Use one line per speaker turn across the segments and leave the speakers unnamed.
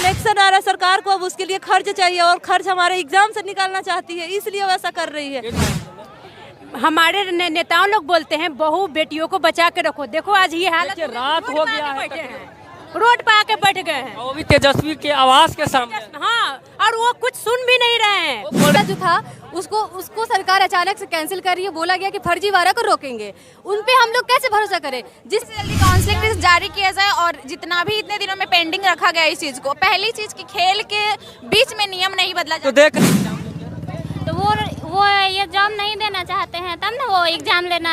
Election आ रहा है, सरकार को अब उसके लिए खर्च चाहिए और खर्च हमारे एग्जाम से निकालना चाहती है, इसलिए वैसा कर रही है।
हमारे नेताओं लोग बोलते हैं बहू बेटियों को बचा के रखो। देखो आज ये हालत
रात हो गया है,
रोड पे आके बैठ गए हैं,
वो भी तेजस्वी के आवास के सामने।
हाँ, और वो कुछ सुन भी नहीं रहे हैं।
जो था उसको सरकार अचानक से कैंसिल कर रही है। बोला गया कि फर्जीवाड़ा को रोकेंगे, उन पे हम लोग कैसे भरोसा करें।
जिससे जल्दी काउंसलिंग लिस्ट जारी किया जाए और जितना भी इतने दिनों में पेंडिंग रखा गया इस चीज को, पहली चीज की खेल के बीच में नियम नहीं बदला
तो देख
तो वो एग्जाम नहीं देना चाहते हैं, तब ना वो एग्जाम लेना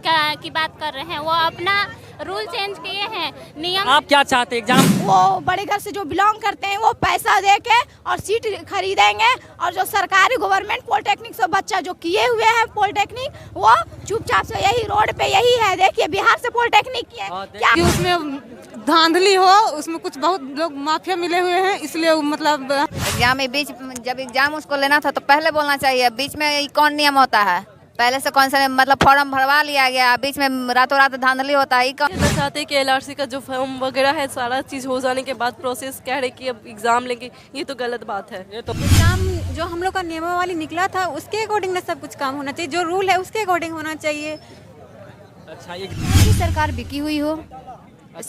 की बात कर रहे हैं। वो अपना रूल चेंज किए हैं, नियम।
आप क्या चाहते हैं एग्जाम?
वो बड़े घर से जो बिलोंग करते हैं वो पैसा दे के और सीट खरीदेंगे, और जो सरकारी गवर्नमेंट पॉलिटेक्निक से बच्चा जो किए हुए हैं पॉलिटेक्निक, वो चुपचाप से यही रोड पे यही है। देखिए बिहार से पॉलिटेक्निक किए क्या
उसमें धांधली हो, उसमें कुछ बहुत लोग माफिया मिले हुए हैं, इसलिए मतलब
एग्जाम में बीच जब एग्जाम उसको लेना था तो पहले बोलना चाहिए। बीच में कौन नियम होता है, पहले से कौन सा मतलब फॉर्म भरवा लिया गया, बीच में रातों रात धांधली होता है।
चाहते हैं कि एलआरसी का जो फॉर्म वगैरह है सारा चीज हो जाने के बाद प्रोसेस कह रहे कि अब एग्जाम लेंगे, ये तो गलत बात है।
ये तो
एग्जाम जो हम लोग का नियमावली निकला था उसके अकॉर्डिंग सब कुछ काम होना चाहिए, जो रूल है उसके अकॉर्डिंग होना चाहिए।
अच्छा, ये
सरकार बिकी हुई हो,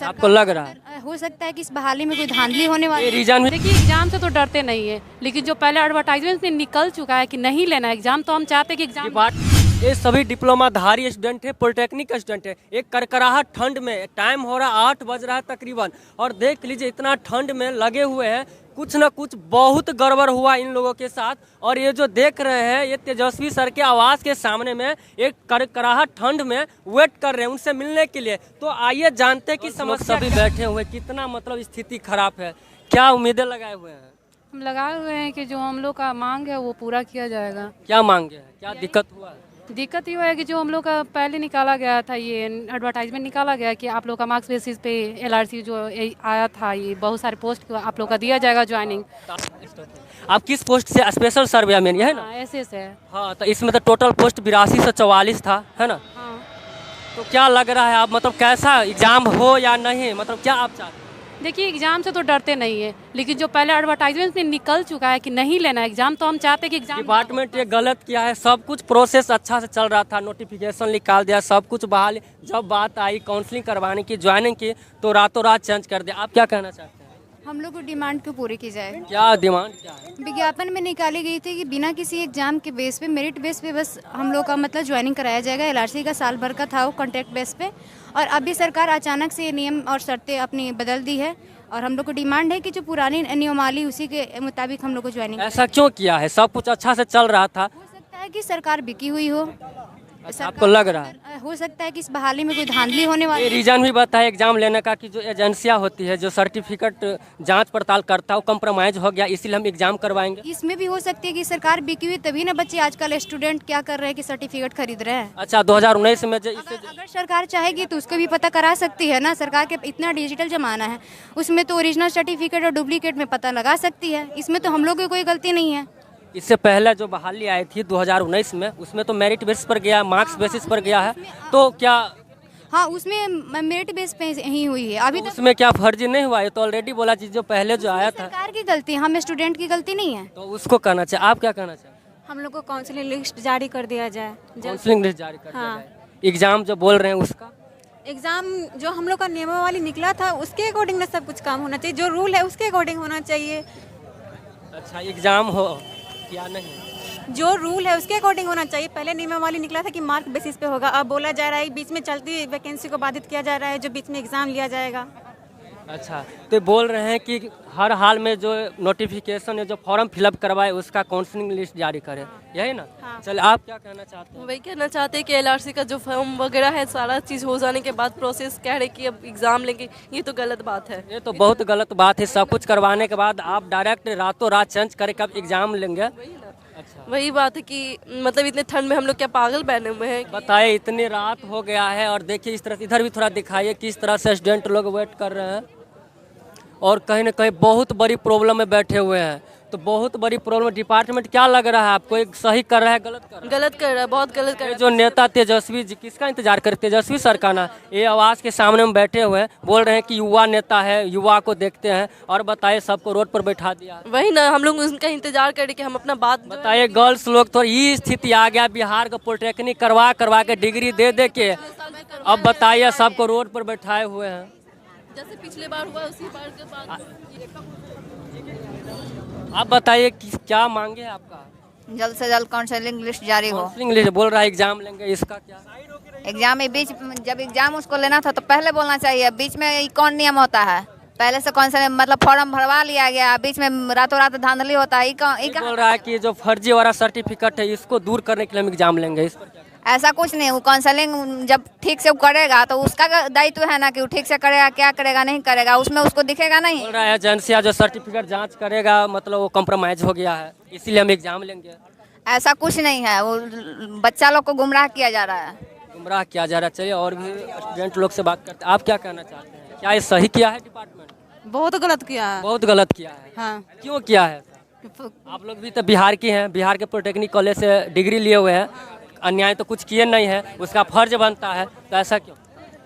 आपको लग रहा है?
हो सकता है कि इस बहाली में कोई धांधली होने वाली।
ये रीजन
देखिए एग्जाम से तो डरते नहीं है, लेकिन जो पहले एडवर्टाइजमेंट में निकल चुका है कि नहीं लेना एग्जाम, तो हम चाहते हैं कि एग्जाम।
ये सभी डिप्लोमाधारी स्टूडेंट है, पॉलिटेक्निक स्टूडेंट है। एक करकराहट ठंड में, टाइम हो रहा 8 बज रहा है तकरीबन, और देख लीजिए इतना ठंड में लगे हुए हैं। कुछ न कुछ बहुत गड़बड़ हुआ इन लोगों के साथ। और ये जो देख रहे हैं, ये तेजस्वी सर के आवास के सामने में एक करकराहत ठंड में वेट कर रहे हैं उनसे मिलने के लिए। तो आइए जानते हैं कि समस्या सभी बैठे हुए, कितना मतलब स्थिति खराब है, क्या उम्मीदें लगाए हुए हैं?
हम लगाए हुए हैं कि जो हम लोग का मांग है वो पूरा किया जाएगा।
क्या मांगे हैं, क्या दिक्कत हुआ है?
दिक्कत ये है कि जो हम लोग का पहले निकाला गया था, ये एडवर्टाइजमेंट निकाला गया कि आप लोग का मार्क्स बेसिस पे एलआरसी जो आया था, ये बहुत सारे पोस्ट आप लोग का दिया जाएगा ज्वाइनिंग।
आप किस पोस्ट से? स्पेशल सर्वे में है ना?
ऐसे से।
हाँ, तो इसमें तो टोटल पोस्ट 82 से 44 था, है ना?
हाँ।
तो क्या लग रहा है आप, मतलब कैसा एग्जाम हो या नहीं, मतलब क्या आप चाहते हैं?
देखिए एग्जाम से तो डरते नहीं है, लेकिन जो पहले एडवर्टाइजमेंट में निकल चुका है कि नहीं लेना एग्जाम, तो हम चाहते हैं कि एग्जाम।
डिपार्टमेंट ये गलत किया है। सब कुछ प्रोसेस अच्छा से चल रहा था, नोटिफिकेशन निकाल दिया, सब कुछ बहाल। जब बात आई काउंसलिंग करवाने की, ज्वाइनिंग की, तो रातों रात चेंज कर दिया। आप क्या कहना चाहते हैं?
हम लोग को डिमांड क्यों पूरी की जाए?
क्या डिमांड क्या है?
विज्ञापन में निकाली गई थी कि बिना किसी एग्जाम के बेस पे, मेरिट बेस पे बस हम लोग का मतलब ज्वाइनिंग कराया जाएगा। एलआरसी का साल भर का था वो कॉन्ट्रैक्ट बेस पे, और अभी सरकार अचानक से नियम और शर्तें अपनी बदल दी है, और हम लोग को डिमांड है कि जो पुरानी नियमावली उसी के मुताबिक हम लोग को ज्वाइनिंग।
ऐसा क्यों किया है? सब कुछ अच्छा से चल रहा था।
हो सकता है कि सरकार बिकी हुई हो,
आपको लग रहा है?
हो सकता है कि इस बहाली में कोई धांधली होने वाली।
ये रीजन भी बताया एग्जाम लेने का कि जो एजेंसियां होती है, जो सर्टिफिकेट जांच पड़ताल करता है, वो कम्प्रोमाइज हो गया, इसीलिए हम एग्जाम करवाएंगे।
इसमें भी हो सकती है कि सरकार बिकी हुई, तभी ना बच्चे आजकल स्टूडेंट क्या कर रहे हैं कि सर्टिफिकेट खरीद रहे हैं।
अच्छा, 2019 में
अगर सरकार चाहेगी तो उसको भी पता करा सकती है ना। सरकार के इतना डिजिटल जमाना है, उसमें तो ओरिजिनल सर्टिफिकेट और डुप्लीकेट में पता लगा सकती है। इसमें तो हम लोग की कोई गलती नहीं है।
इससे पहले जो बहाली आई थी 2019 में, उसमें तो मेरिट बेसिस पर गया, मार्क्स बेसिस पर गया है, तो क्या?
हाँ, उसमें मेरिट बेस पे ही हुई है। अभी
तो उसमें क्या फर्जी नहीं हुआ है? तो ऑलरेडी बोला चीज जो पहले जो आया था,
सरकार की गलती, हम स्टूडेंट की गलती नहीं है।
तो उसको कहना चाहिए। आप क्या कहना चाहिए?
हम लोग को काउंसलिंग लिस्ट जारी कर दिया जाए।
काउंसलिंग लिस्ट जारी कर दिया जाए। एग्जाम जो बोल रहे हैं उसका,
एग्जाम जो हम लोग का नियमावली निकला था उसके अकॉर्डिंग ना सब कुछ काम होना चाहिए, जो रूल है उसके अकॉर्डिंग होना चाहिए।
अच्छा, एग्जाम हो या नहीं,
जो रूल है उसके अकॉर्डिंग होना चाहिए। पहले नियमावली निकला था कि मार्क बेसिस पे होगा, अब बोला जा रहा है बीच में चलती वैकेंसी को बाधित किया जा रहा है, जो बीच में एग्जाम लिया जाएगा।
अच्छा, तो बोल रहे हैं कि हर हाल में जो नोटिफिकेशन है, जो फॉर्म फिलअप करवाए, उसका काउंसलिंग लिस्ट जारी करे, यही ना?
हाँ।
चल, आप क्या कहना चाहते हैं?
वही कहना चाहते हैं कि एलआरसी का जो फॉर्म वगैरह है सारा चीज हो जाने के बाद प्रोसेस कह रहे कि अब एग्जाम लेंगे, ये तो गलत बात है।
ये तो बहुत गलत बात है। सब कुछ करवाने के बाद आप डायरेक्ट रातों रात चेंज करके अब एग्जाम लेंगे। अच्छा,
वही बात है कि मतलब इतने ठंड में हम लोग क्या पागल बने हुए हैं?
बताइए, इतनी रात हो गया है, और देखिए इस तरह, इधर भी थोड़ा दिखाइए किस तरह से स्टूडेंट लोग वेट कर रहे हैं, और कहीं ना कहीं बहुत बड़ी प्रॉब्लम में बैठे हुए हैं। तो बहुत बड़ी प्रॉब्लम। डिपार्टमेंट क्या लग रहा है आपको, एक सही कर रहा है गलत कर रहा है?
गलत कर रहा है, बहुत गलत कर
ये
रहा
जो नेता तेजस्वी जी, किसका इंतजार कर, तेजस्वी सर का ना, ये आवाज के सामने में बैठे हुए हैं, बोल रहे हैं कि युवा नेता है, युवा को देखते हैं, और बताइए सबको रोड पर बैठा दिया।
वही ना, हम लोग उनका इंतजार करें कि हम अपना बात
बताइए गर्ल्स लोग तो ये स्थिति आ गया बिहार को, पॉलिटेक्निक करवा के डिग्री दे के अब बताइए सबको रोड पर बैठाए हुए हैं।
जैसे पिछले बार हुआ उसी बार के बाद।
आप बताइए क्या मांगे है आपका?
जल्द से जल्द काउंसलिंग लिस्ट जारी हो।
काउंसलिंग लिस्ट बोल रहा है एग्जाम लेंगे, इसका क्या?
एग्जाम में बीच जब एग्जाम उसको लेना था तो पहले बोलना चाहिए। बीच में ये कौन नियम होता है? पहले से कौन सा मतलब फॉर्म भरवा लिया गया, बीच में रातों रात धांधली होता है।
ये बोल रहा है कि जो फर्जी वाला सर्टिफिकेट है इसको दूर करने के लिए हम एग्जाम लेंगे। इस पर क्या?
ऐसा कुछ नहीं। वो काउंसलिंग जब ठीक से करेगा तो उसका दायित्व है ना कि वो ठीक से करेगा, क्या करेगा नहीं करेगा, उसमें उसको दिखेगा नहीं।
बोल रहा है एजेंसिया जो सर्टिफिकेट जांच करेगा मतलब वो कॉम्प्रोमाइज हो गया है, इसीलिए हम एग्जाम लेंगे।
ऐसा कुछ नहीं है। वो बच्चा लोग को गुमराह किया जा रहा है।
गुमराह किया जा रहा है। चलिए और भी स्टूडेंट लोग से बात करते हैं। आप क्या कहना चाहते हैं, क्या ये सही किया है डिपार्टमेंट?
बहुत गलत किया है।
बहुत गलत किया है।
हाँ।
क्यों किया है? आप लोग भी तो बिहार के हैं, बिहार के पॉलिटेक्निक कॉलेज से डिग्री लिए हुए हैं, अन्याय तो कुछ किए नहीं है, उसका फर्ज बनता है, तो ऐसा क्यों?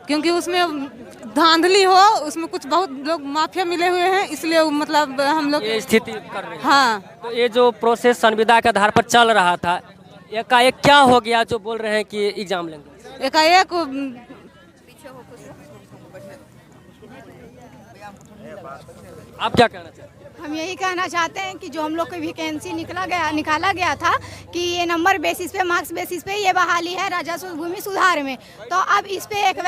क्योंकि उसमें धांधली हो, उसमें कुछ बहुत लोग माफिया मिले हुए हैं, इसलिए मतलब हम लोग
ये स्थिति कर रहे हैं।
हाँ।
तो ये जो प्रोसेस संविदा के आधार पर चल रहा था, एकाएक क्या हो गया जो बोल रहे हैं कि एग्जाम लेंगे?
एकाएक
आप क्या कहना चाहते हैं?
हम यही कहना चाहते हैं कि जो हम लोग को वैकेंसी निकाला गया था कि ये नंबर बेसिस पे, मार्क्स बेसिस पे ये बहाली है राजस्व भूमि सुधार में, तो अब इस पे एक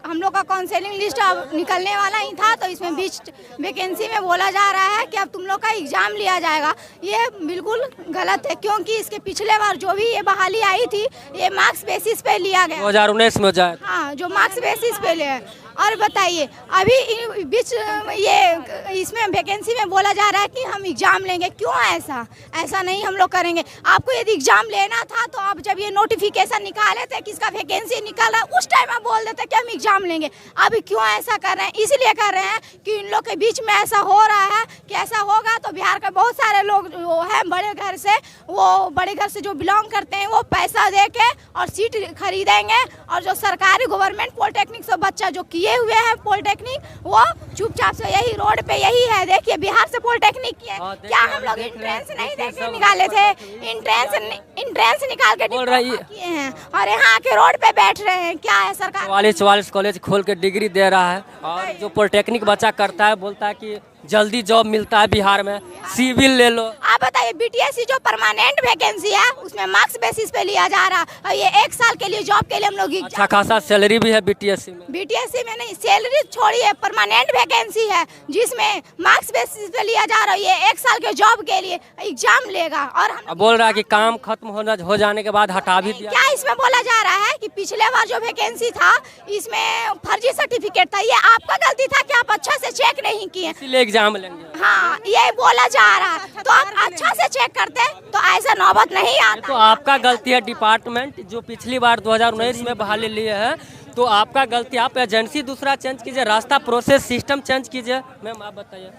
हम लोग का काउंसलिंग लिस्ट अब निकलने वाला ही था, तो इसमें बीच वैकेंसी में बोला जा रहा है कि अब तुम लोग का एग्जाम लिया जाएगा। ये बिल्कुल गलत है, क्योंकि इसके पिछले बार जो भी ये बहाली आई थी ये मार्क्स बेसिस पे लिया गया।
2019 में हो जाए।
हाँ, जो मार्क्स बेसिस पे ले। और बताइए अभी बीच ये इसमें वैकेंसी में बोला जा रहा है कि हम एग्जाम लेंगे। क्यों ऐसा नहीं हम लोग करेंगे। आपको यदि एग्जाम लेना था तो आप जब ये नोटिफिकेशन निकाले थे किसका वैकेंसी निकाला, उस टाइम आप बोल देते कि हम एग्जाम लेंगे। अभी क्यों ऐसा कर रहे हैं? इसलिए कर रहे हैं कि इन लोग के बीच में ऐसा हो रहा है कि ऐसा होगा तो बिहार के बहुत सारे लोग जो है बड़े घर से, वो बड़े घर से जो बिलोंग करते हैं वो पैसा दे के और सीट खरीदेंगे, और जो सरकारी गवर्नमेंट पॉलिटेक्निक से बच्चा जो किए हुए हैं पॉलिटेक्निक वो चुपचाप से यही रोड पे यही है। देखिए बिहार से पॉलिटेक्निक किए, क्या हम लोग इंट्रेंस नहीं देके निकाले थे? इंट्रेंस निकाल के किए हैं और यहाँ के रोड पे बैठ रहे हैं। क्या है सरकार?
44 कॉलेज खोल के डिग्री दे रहा है, और जो पॉलिटेक्निक बच्चा करता है बोलता है कि जल्दी जॉब मिलता है बिहार में, सिविल ले लो।
आप बताइए बीटीएससी जो परमानेंट वैकेंसी है उसमें मार्क्स बेसिस पे लिया जा रहा है, और ये 1 साल के लिए जॉब के लिए हम लोग
अच्छा खासा सैलरी भी है बीटीएससी में।
बीटीएससी में नहीं, सैलरी छोड़िए, परमानेंट वैकेंसी है जिसमें मार्क्स बेसिस पे लिया जा रहा है। ये 1 साल के जॉब के लिए एग्जाम लेगा, और हम
बोल रहा है कि काम खत्म हो जाने के बाद हटा भी दिया।
क्या इसमें बोला जा रहा है कि पिछले बार जो वैकेंसी था इसमें फर्जी सर्टिफिकेट था? ये आपका गलती था कि आप अच्छा से चेक नहीं किए,
इसीलिए एग्जाम लेंगे।
हाँ, ये बोला जा रहा है। तो आप अच्छा से चेक करते तो ऐसा नौबत नहीं आता।
तो आपका गलती है डिपार्टमेंट जो पिछली बार 2019 में बहाली लिए है, तो आपका गलती। आप एजेंसी दूसरा चेंज कीजिए, रास्ता प्रोसेस सिस्टम चेंज कीजिए। मैम आप बताइए,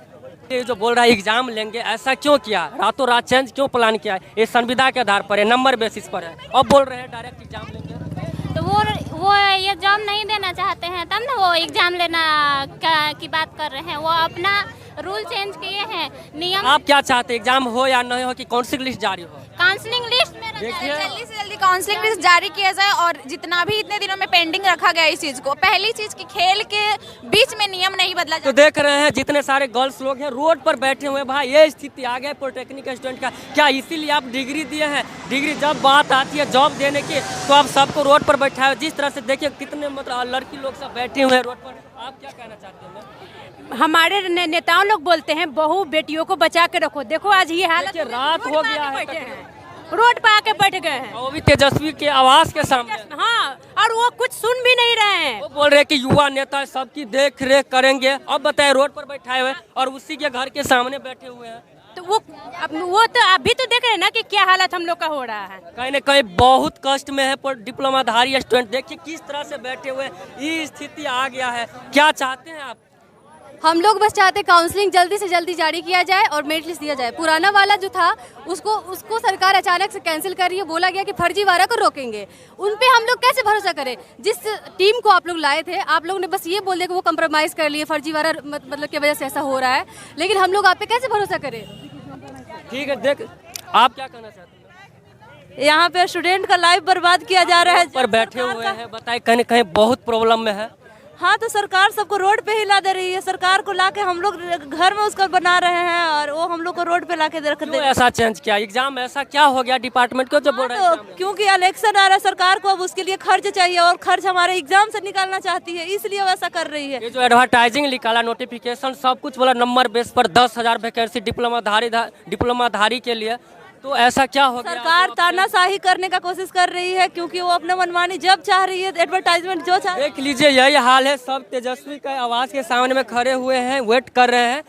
ये जो बोल रहा है एग्जाम लेंगे, ऐसा क्यों किया? रातों रात चेंज क्यों प्लान किया? ये संविदा के आधार पर है, नंबर बेसिस पर है, अब बोल रहे हैं डायरेक्ट एग्जाम लेंगे।
तो वो एग्जाम नहीं देना चाहते हैं, तब ना वो एग्जाम लेना की बात कर रहे हैं। वो अपना रूल चेंज किए हैं, नियम।
आप क्या चाहते हैं, एग्जाम हो या नहीं हो, कि काउंसलिंग लिस्ट जारी हो?
काउंसलिंग लिस्ट में
जल्दी से जल्दी काउंसलिंग लिस्ट जारी किया जाए, और जितना भी इतने दिनों में पेंडिंग रखा गया इस चीज को, पहली चीज की खेल के बीच में नियम नहीं बदला
तो देख रहे हैं जितने सारे गर्ल्स लोग हैं रोड पर बैठे हुए हैं। भाई ये स्थिति आ गया पॉलिटेक्निक स्टूडेंट का। क्या इसीलिए आप डिग्री दिए हैं? डिग्री जब बात आती है जॉब देने की तो आप सबको रोड पर बैठा है। जिस तरह से देखिए कितने मतलब लड़की लोग सब बैठे हुए हैं रोड पर। आप क्या कहना चाहते हैं?
हमारे नेताओं लोग बोलते हैं बहू बेटियों को बचा के रखो। देखो आज ये हालत,
रात हो गया है,
रोड पे आके बैठ गए हैं,
वो भी तेजस्वी के आवाज के सामने।
हाँ, और वो कुछ सुन भी नहीं रहे हैं।
वो बोल रहे हैं कि युवा नेता सबकी देख रेख करेंगे। अब बताए रोड पर बैठाए हुए और उसी के घर के सामने बैठे हुए हैं।
तो वो तो अभी तो देख रहे हैं ना कि क्या हालत हम लोग का हो रहा है।
कहीं न कहीं बहुत कष्ट में है पर डिप्लोमाधारी स्टूडेंट। देखिए किस तरह से बैठे हुए, ये स्थिति आ गया है। क्या चाहते हैं आप?
हम लोग बस चाहते काउंसलिंग जल्दी से जल्दी जारी किया जाए और मेरिट लिस्ट दिया जाए। पुराना वाला जो था उसको सरकार अचानक से कैंसिल कर रही है। बोला गया कि फर्जीवाड़ा को रोकेंगे। उन पे हम लोग कैसे भरोसा करें? जिस टीम को आप लोग लाए थे, आप लोग ने बस ये बोल दिया कि वो कंप्रोमाइज कर लिए, फर्जीवाड़ा मतलब की वजह से ऐसा हो रहा है, लेकिन हम लोग आप पे कैसे भरोसा करें?
ठीक है, देख आप क्या कहना चाहते हैं?
यहाँ पे स्टूडेंट का लाइफ बर्बाद किया जा रहा है।
पर बैठे हुए हैं, बताए कहीं कहीं बहुत प्रॉब्लम में है।
हाँ, तो सरकार सबको रोड पे ही ला दे रही है। सरकार को लाके हम लोग घर में उसका बना रहे हैं और वो हम लोग को रोड पे लाके रख दे।
ऐसा चेंज किया एग्जाम, ऐसा क्या हो गया डिपार्टमेंट को जो बोल रहे हैं?
तो क्योंकि इलेक्शन आ रहा है, सरकार को अब उसके लिए खर्च चाहिए और खर्च हमारे एग्जाम से निकालना चाहती है, इसलिए वैसा कर रही है।
ये जो एडवर्टाइजिंग निकाला, नोटिफिकेशन सब कुछ बोला नंबर बेस पर 10,000 वैकेंसी डिप्लोमाधारी के लिए, तो ऐसा क्या हो गया?
सरकार तानाशाही करने का कोशिश कर रही है, क्योंकि वो अपने मनमानी जब चाह रही है एडवर्टाइजमेंट जो चाह।
देख लीजिए, यही हाल है। सब तेजस्वी का आवाज के सामने में खड़े हुए हैं, वेट कर रहे हैं।